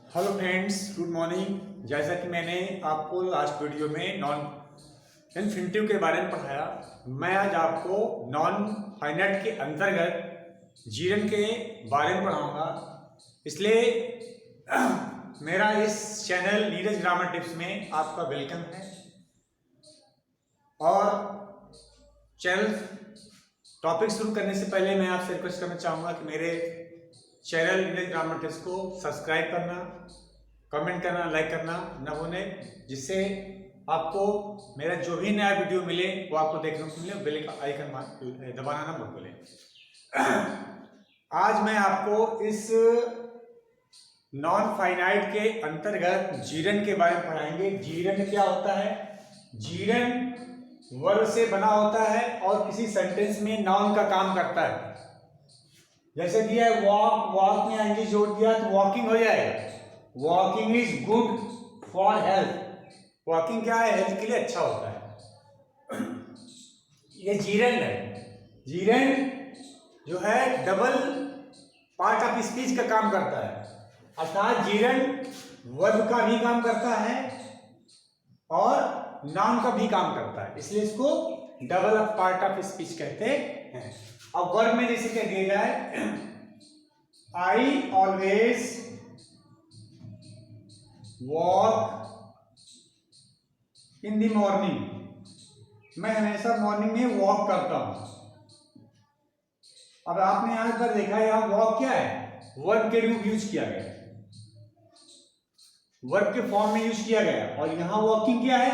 Hello friends, good morning. जैसा कि मैंने आपको लास्ट वीडियो में नॉन इन्फिनिटिव के बारे में पढ़ाया, मैं आज आपको नॉन फाइनाइट के अंतर्गत जीरन के बारे में पढ़ाऊंगा। इसलिए मेरा इस चैनल नीरज ग्रामर टिप्स में आपका वेलकम है। और चैनल टॉपिक शुरू करने से पहले मैं आपसे रिक्वेस्ट करना चाहूँगा कि मेरे चैनल नीरज ग्रामर टिप्स को सब्सक्राइब करना, कमेंट करना, लाइक करना न भूले, जिससे आपको मेरा जो भी नया वीडियो मिले वो आपको देखने को मिले। बेल का आइकन दबाना ना मत भूलें। आज मैं आपको इस नॉन फाइनाइट के अंतर्गत जीरन के बारे में पढ़ाएंगे। जीरन क्या होता है? जीरन वर्ब से बना होता है और किसी सेंटेंस में नाउन का काम करता है। जैसे दिया है वॉक, वॉक में आएंगे जोड़ दिया तो वॉकिंग हो जाएगा। Walking is good for health. Walking क्या है? हेल्थ के लिए अच्छा होता है। ये जीरन है। जीरन जो है डबल पार्ट ऑफ स्पीच का काम करता है, अर्थात जीरन वर्ब का भी काम करता है और नाउन का भी काम करता है, इसलिए इसको डबल पार्ट ऑफ स्पीच कहते हैं। अब वर्ब में जैसे कह दिया जाए I always walk in the morning. मैं हमेशा मॉर्निंग में वॉक करता हूं। अब आपने यहां पर देखा, यहां वॉक क्या है? वर्ब के रूप यूज किया गया, वर्ब के फॉर्म में यूज किया गया। और यहां वॉकिंग क्या है?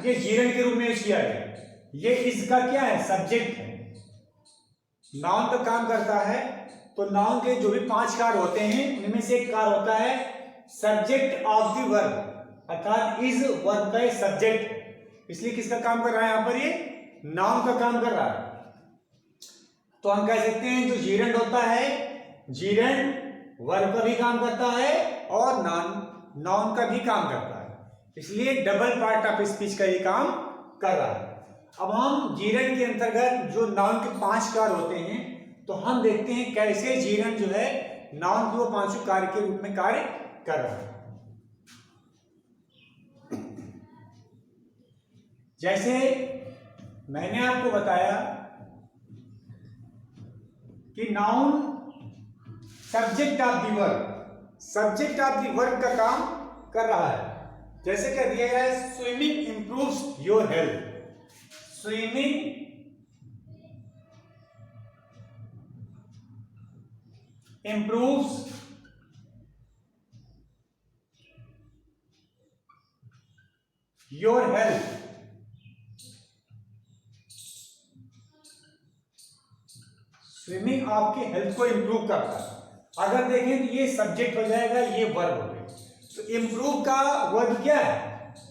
ये जीरन के रूप में यूज किया गया। ये इसका क्या है? सब्जेक्ट है। नाउन का काम करता है तो नाउन के जो भी 5 कार्य होते हैं उनमें से एक कार्य होता है सब्जेक्ट ऑफ द वर्ब, अर्थात इस वर्ब का सब्जेक्ट। इसलिए किसका काम कर रहा है? यहां पर ये नाउन का काम कर रहा है। तो हम कह सकते हैं जो जीरन होता है, जीरन वर्ब का भी काम करता है और नाउन का भी काम करता है, इसलिए डबल पार्ट ऑफ स्पीच का ये काम कर रहा है। अब हम जीरन के अंतर्गत जो नाउन के 5 कार्य होते हैं, तो हम देखते हैं कैसे जीरन जो है नाउन के वो 5 कार्य के रूप में कार्य कर रहा है। जैसे मैंने आपको बताया कि noun subject of the verb, subject of the verb का काम कर रहा है। जैसे कह दिया है swimming improves your health. Swimming improves your health। Swimming आपकी हेल्थ को इंप्रूव करता है। अगर देखें तो ये सब्जेक्ट हो जाएगा, ये वर्ब हो गया। तो इंप्रूव का वर्ब क्या है?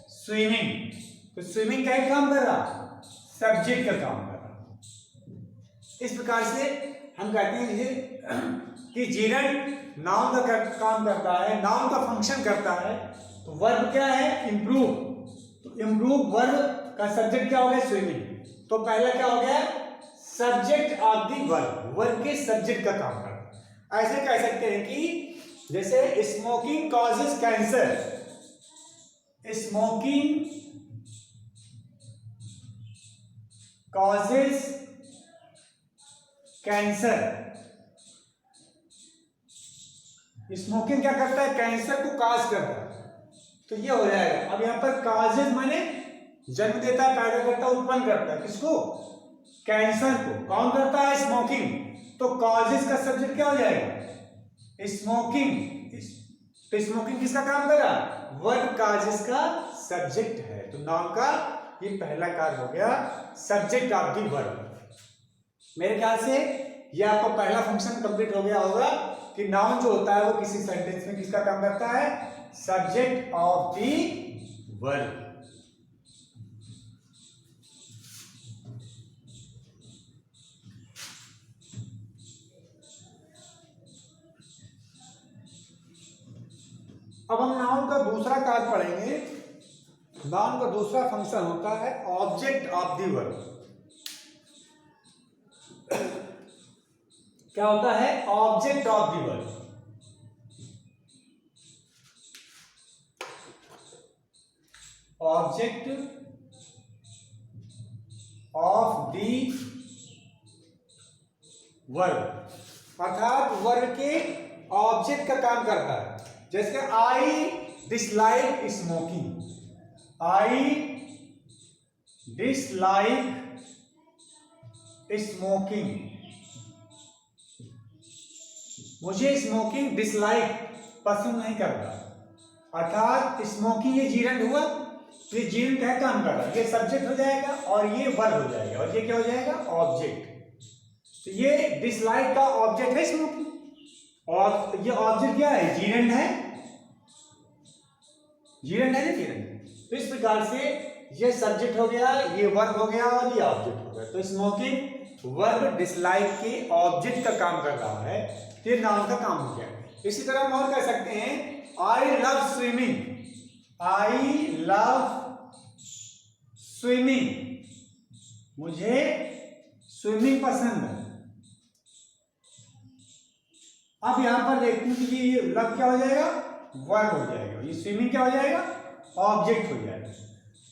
स्विमिंग। तो स्विमिंग का ही काम कर रहा, सब्जेक्ट का काम कर रहा। इस प्रकार से हम कहते हैं कि जीरन नाउन का काम करता है, नाउन का फंक्शन करता है। तो वर्ब क्या है? इंप्रूव। तो इंप्रूव वर्ब का सब्जेक्ट क्या हो गया? स्विमिंग। तो पहला क्या हो गया? Subject of the verb, verb के सब्जेक्ट का काम करता है। ऐसे कह सकते हैं कि जैसे smoking causes cancer. Smoking causes cancer. Smoking क्या करता है? कैंसर को काज करता है। तो ये हो जाएगा। अब यहां पर काजेज माने जन्म देता है, पैदा करता है, उत्पन्न करता है। किसको? कैंसर को। कौन करता है? स्मोकिंग। तो कॉजेज का सब्जेक्ट क्या हो जाएगा? स्मोकिंग। तो स्मोकिंग किसका काम कर रहा है? वर्ब कॉजेज का सब्जेक्ट है। तो नाउन का ये पहला कार्य हो गया, सब्जेक्ट ऑफ द वर्ब। मेरे ख्याल से ये आपका पहला फंक्शन कंप्लीट हो गया होगा कि नाउन जो होता है वो किसी सेंटेंस में किसका काम करता है? Subject of the verb. अब हम नाउन का दूसरा कार्य पढ़ेंगे। नाउन का दूसरा फंक्शन होता है ऑब्जेक्ट ऑफ द वर्ब। क्या होता है? Object of the verb. Object of the verb, अर्थात वर्ब के ऑब्जेक्ट का काम करता है। जैसे I dislike smoking, I dislike smoking, मुझे स्मोकिंग डिसलाइक पसंद नहीं करता, अर्थात स्मोकिंग ये जीरंड हुआ, तो ये जीरंड क्या काम कर रहा है, ये सब्जेक्ट हो जाएगा और ये वर्ब हो जाएगा और ये क्या हो जाएगा, ऑब्जेक्ट। तो ये डिसलाइक का ऑब्जेक्ट है स्मोकिंग, और ये ऑब्जेक्ट क्या है, जीरंड है, जीरंड है ना, जीरंड। तो इस प्रकार से ये सब्जेक्ट हो गया, ये वर्ब हो गया और ये ऑब्जेक्ट हो गया। तो स्मोकिंग वर्ब डिसलाइक के ऑब्जेक्ट का काम कर रहा है, तो ये नाउन का काम हो गया। इसी तरह हम और कह सकते हैं I love swimming, I love swimming, मुझे स्विमिंग पसंद है। अब यहां पर देखते हैं कि ये लव क्या हो जाएगा, वर्ब हो जाएगा, ये स्विमिंग क्या हो जाएगा, ऑब्जेक्ट हो जाएगा।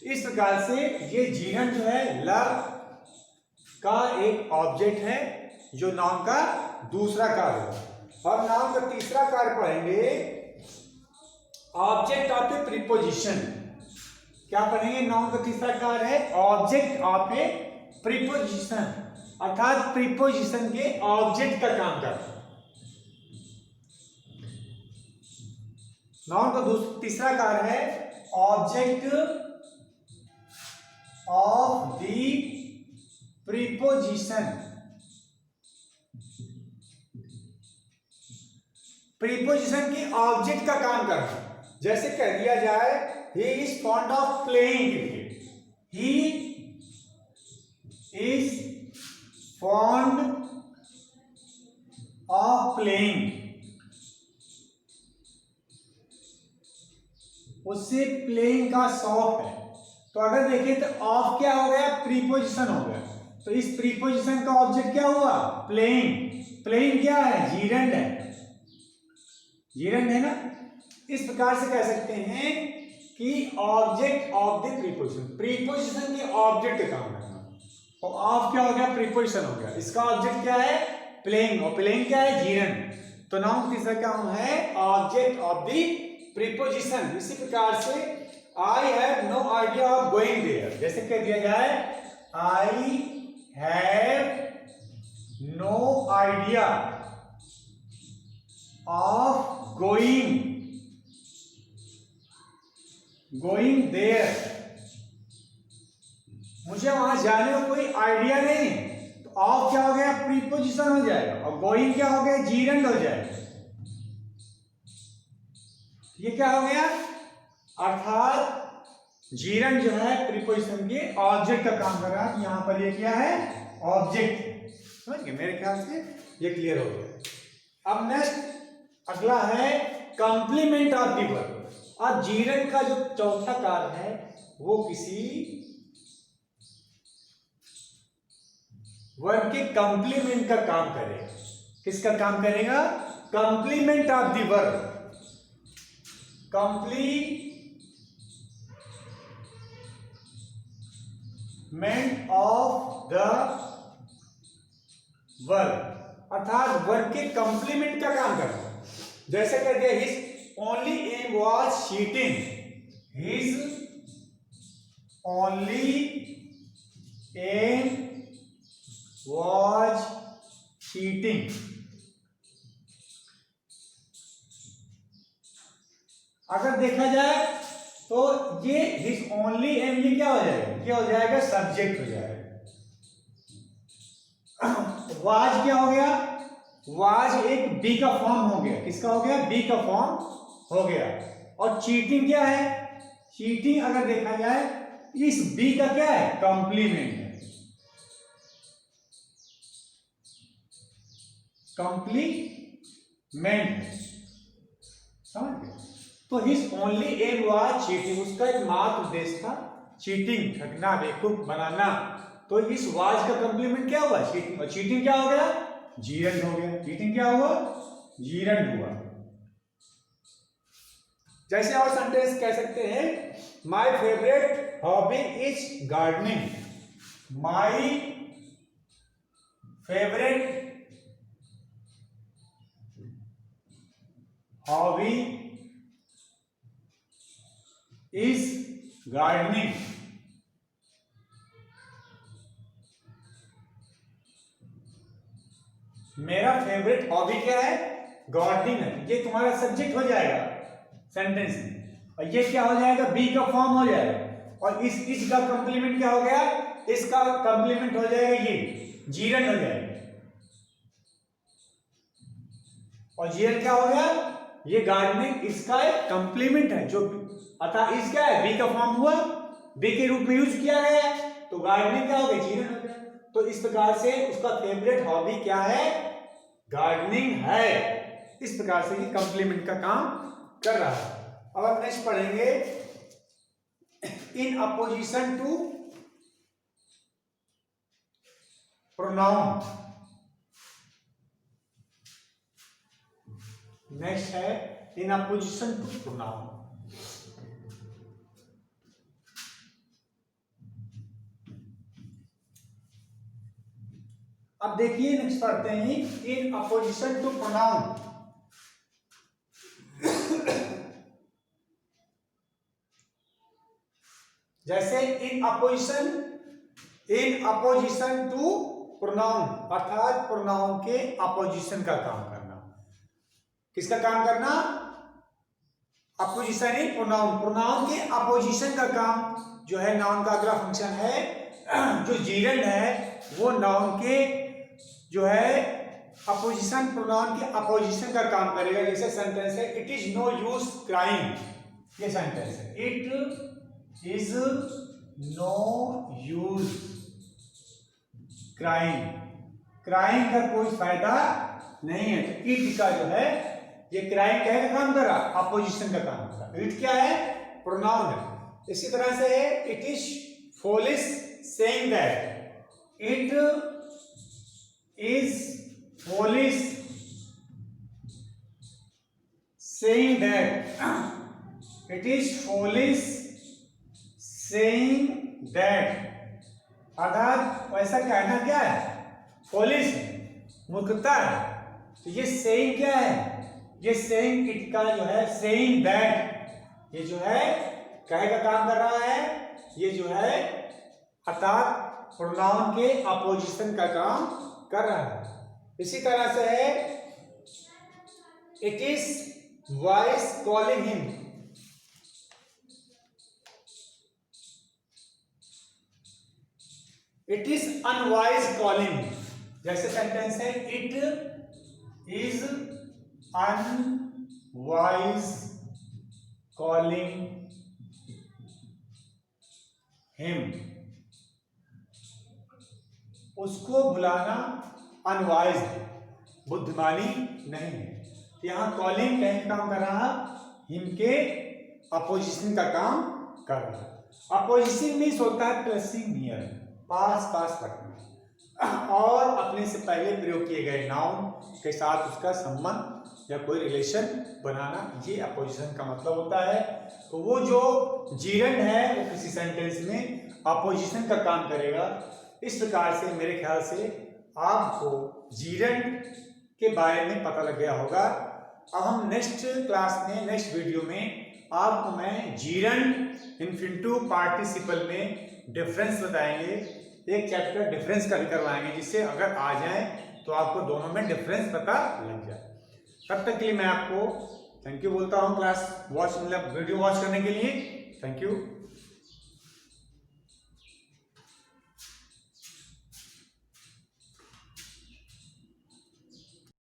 इस प्रकार से ये जीवन जो है लव का एक ऑब्जेक्ट है जो नाउन का दूसरा कार्य है। और नाउन का तीसरा कार्य पढ़ेंगे ऑब्जेक्ट ऑफ ए प्रीपोजिशन। क्या पढ़ेंगे, नाउन का तीसरा कार्य है ऑब्जेक्ट ऑफ ए प्रीपोजिशन, अर्थात प्रीपोजिशन के ऑब्जेक्ट का काम करता है। नाउन का तीसरा कार्य है object of the preposition. Preposition के ऑब्जेक्ट का काम करना, जैसे कह दिया जाए he is fond of playing cricket, he is fond of playing, उससे प्लेइंग का शौक है। तो अगर देखें तो ऑफ क्या हो गया, प्रीपोजिशन हो गया, तो इस प्रीपोजिशन का ऑब्जेक्ट क्या हुआ, प्लेइंग। प्लेइंग क्या है, जीरंड है, जीरंड है ना। इस प्रकार से कह सकते हैं कि object of the preposition, preposition के ऑब्जेक्ट का काम करना। और ऑफ क्या हो गया, प्रीपोजिशन हो गया, इसका ऑब्जेक्ट क्या है, प्लेइंग, और प्लेइंग क्या है, जीरंड। तो नाउन तीसरा काम है ऑब्जेक्ट ऑफ द प्रीपोजिशन। इसी प्रकार से I have no idea of going there, जैसे कह दिया जाए I have no idea of going there, मुझे वहां जाने का कोई आइडिया नहीं। तो ऑफ क्या हो गया, प्रीपोजिशन हो जाएगा, और गोइंग क्या हो गया, जीरंड हो जाएगा। ये क्या हो गया, अर्थात जीरंड जो है प्रीपोजिशन के ऑब्जेक्ट का काम कर रहा है। यहां पर ये क्या है, ऑब्जेक्ट। समझ गए, मेरे ख्याल से ये क्लियर हो गया। अब नेक्स्ट अगला है कंप्लीमेंट ऑफ द वर्ब। अब जीरंड का जो चौथा कार्य है वो किसी वर्ब के कंप्लीमेंट का काम करेगा। किसका काम करेगा, complement of the verb, complement of the verb, अर्थात वर्ब के कंप्लीमेंट का काम करता है। जैसे कह दिया his only aim was cheating, his only aim was cheating. अगर देखा जाए तो ये हिज ओनली एम ये क्या हो जाएगा, ये हो जाएगा सब्जेक्ट हो जाएगा। वाज क्या हो गया, वाज एक बी का फॉर्म हो गया, किसका हो गया, बी का फॉर्म हो गया। और चीटिंग क्या है, चीटिंग अगर देखा जाए इस बी का क्या है, कंप्लीमेंट है, कंप्लीमेंट, समझ गए। तो his only aim was cheating, उसका एक मात्र उद्देश्य था चीटिंग, ठगना, बेवकूफ बनाना। तो इस वाज का कंप्लीमेंट क्या हुआ, चीटिंग। और चीटिंग क्या हो गया, जीरंड हो गया। चीटिंग क्या हुआ, जीरंड हुआ। जैसे और सेंटेंस कह सकते हैं, my favourite hobby is gardening, my favourite hobby is gardening. मेरा फेवरेट हॉबी क्या है? गार्डनिंग है। ये तुम्हारा सब्जेक्ट हो जाएगा सेंटेंस में, और ये क्या हो जाएगा? बी का फॉर्म हो जाएगा, और इस का कंप्लीमेंट क्या हो गया? इसका कंप्लीमेंट हो जाएगा ये जीरन हो जाएगा, और जीरन क्या हो गया? ये गार्डनिंग इसका एक कंप्लीमेंट है, जो अतः इस क्या है? बी का फॉर्म हुआ, बी के रूप में यूज किया गया है, तो गार्डनिंग क्या हो गया? जीरन हो गया। तो इस प्रकार से उसका फेवरेट हॉबी क्या है? गार्डनिंग है। इस प्रकार से ये कंप्लीमेंट का काम कर रहा है। अब हम नेक्स्ट पढ़ेंगे, in apposition to pronoun. Next है इन अपोजिशन टू प्रोनाउन। अब देखिए नेक्स्ट पढ़ते हैं, इन अपोजिशन टू प्रोनाउन। जैसे इन अपोजिशन टू प्रोनाउन, अर्थात प्रोनाउन के अपोजिशन का काम करना। किसका काम करना? अपोजिशन इन प्रोनाउन, प्रोनाउन के अपोजिशन का काम जो है नाउन का अगला फंक्शन है। जो जीरन है वो नाउन के जो है अपोजिशन, प्रोनाउन के अपोजिशन का काम करेगा। जैसे सेंटेंस है, it is no use crying, ये सेंटेंस है, it is no use crying, crying का कोई फायदा नहीं है। तो इट का जो है ये क्राइंग क्या का काम कर रहा? अपोजिशन का काम कर रहा। इट क्या है? प्रोनाउन है। इसी तरह से है, it is foolish saying that, it is foolish saying that, it is foolish saying that, अर्थात ऐसा कहना क्या है? फॉलिश है, मूर्खता है। तो ये सेइंग क्या है? ये सेइंग इट का जो है सेइंग दैट, ये जो है कहे का काम कर रहा है, ये जो है अर्थात प्रोनाउन के अपोजिशन का काम कर रहा है। इसी तरह से है, it is wise calling him, it is unwise calling. जैसे सेंटेंस है, it is unwise calling him, उसको बुलाना अनवाइज है, बुद्धिमानी नहीं है। यहां कॉलिंग कहीं काम कर रहा, हिम के अपोजिशन का काम कर रहा। अपोजिशन मीन्स होता है प्लेसिंग नियर, पास पास रखना, और अपने से पहले प्रयोग किए गए नाउन के साथ उसका संबंध या कोई रिलेशन बनाना, ये अपोजिशन का मतलब होता है। तो वो जो जीरन है वो किसी सेंटेंस में अपोजिशन का काम करेगा। इस प्रकार से मेरे ख्याल से आपको जीरन के बारे में पता लग गया होगा। अब हम नेक्स्ट क्लास में, नेक्स्ट वीडियो में आपको मैं जीरन इन्फिनिटिव पार्टिसिपल में डिफरेंस बताएंगे। एक चैप्टर डिफरेंस का भी करवाएंगे, जिससे अगर आ जाए तो आपको दोनों में डिफरेंस पता लग जाए। तब तक के लिए मैं आपको थैंक यू बोलता हूँ, क्लास वॉच मतलब वीडियो वॉच करने के लिए थैंक यू।